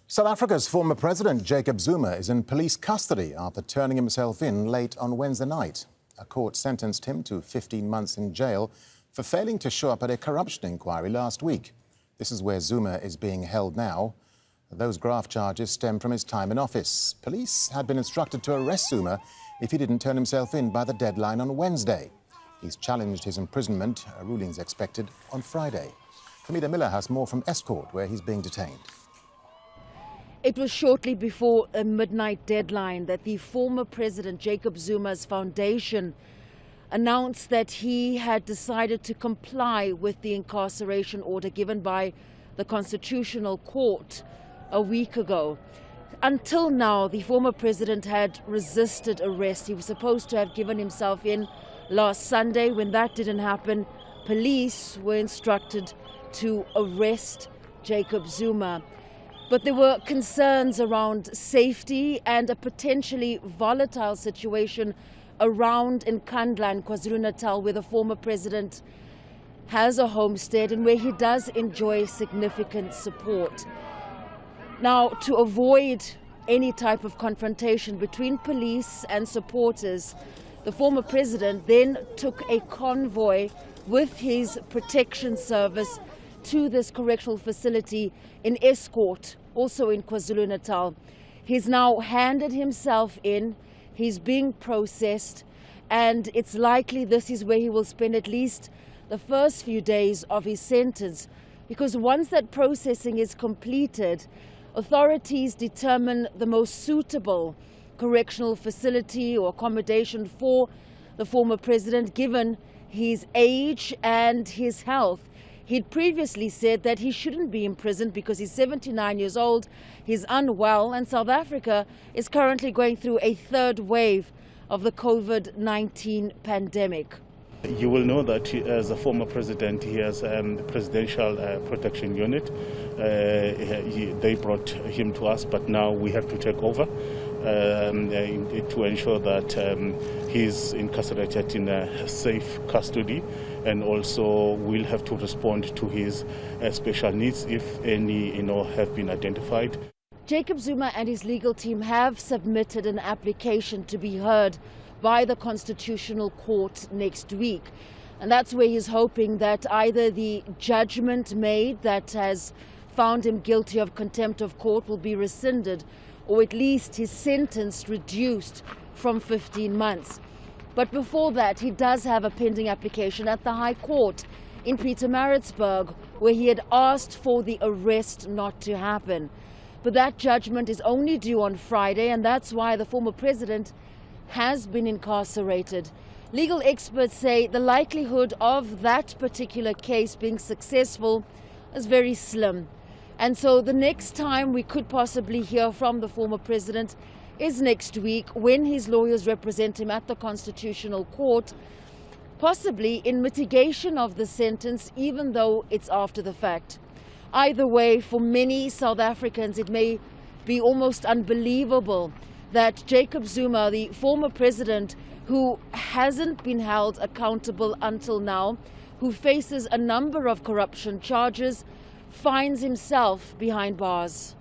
South Africa's former president, Jacob Zuma, is in police custody after turning himself in late on Wednesday night. A court sentenced him to 15 months in jail for failing to show up at a corruption inquiry last week. This is where Zuma is being held now. Those graft charges stem from his time in office. Police had been instructed to arrest Zuma if he didn't turn himself in by the deadline on Wednesday. He's challenged his imprisonment. A ruling is expected on Friday. Fahmida has more from Estcourt, where he's being detained. It was shortly before a midnight deadline that the former President Jacob Zuma's foundation announced that he had decided to comply with the incarceration order given by the Constitutional Court a week ago. Until now, the former president had resisted arrest. He was supposed to have given himself in last Sunday. When that didn't happen, police were instructed to arrest Jacob Zuma. But there were concerns around safety and a potentially volatile situation around in Nkandla, KwaZulu-Natal, where the former president has a homestead and where he does enjoy significant support. Now, to avoid any type of confrontation between police and supporters, the former president then took a convoy with his protection service to this correctional facility in Estcourt, also in KwaZulu-Natal. He's now handed himself in, he's being processed, and it's likely this is where he will spend at least the first few days of his sentence, because once that processing is completed, authorities determine the most suitable correctional facility or accommodation for the former president, given his age and his health. He'd previously said that he shouldn't be imprisoned because he's 79 years old, he's unwell, and South Africa is currently going through a third wave of the COVID-19 pandemic. You will know that as a former president, he has the Presidential Protection Unit. They brought him to us, but now we have to take over to ensure that he's incarcerated in a safe custody, and also we'll have to respond to his special needs if any have been identified. Jacob Zuma and his legal team have submitted an application to be heard by the Constitutional Court next week. And that's where he's hoping that either the judgment made that has found him guilty of contempt of court will be rescinded, or at least his sentence reduced from 15 months. But before that, he does have a pending application at the High Court in Pietermaritzburg, where he had asked for the arrest not to happen. But that judgment is only due on Friday, and that's why the former president has been incarcerated. Legal experts say the likelihood of that particular case being successful is very slim. And so the next time we could possibly hear from the former president is next week, when his lawyers represent him at the Constitutional Court, possibly in mitigation of the sentence, even though it's after the fact. Either way, for many South Africans, it may be almost unbelievable that Jacob Zuma, the former president who hasn't been held accountable until now, who faces a number of corruption charges, finds himself behind bars.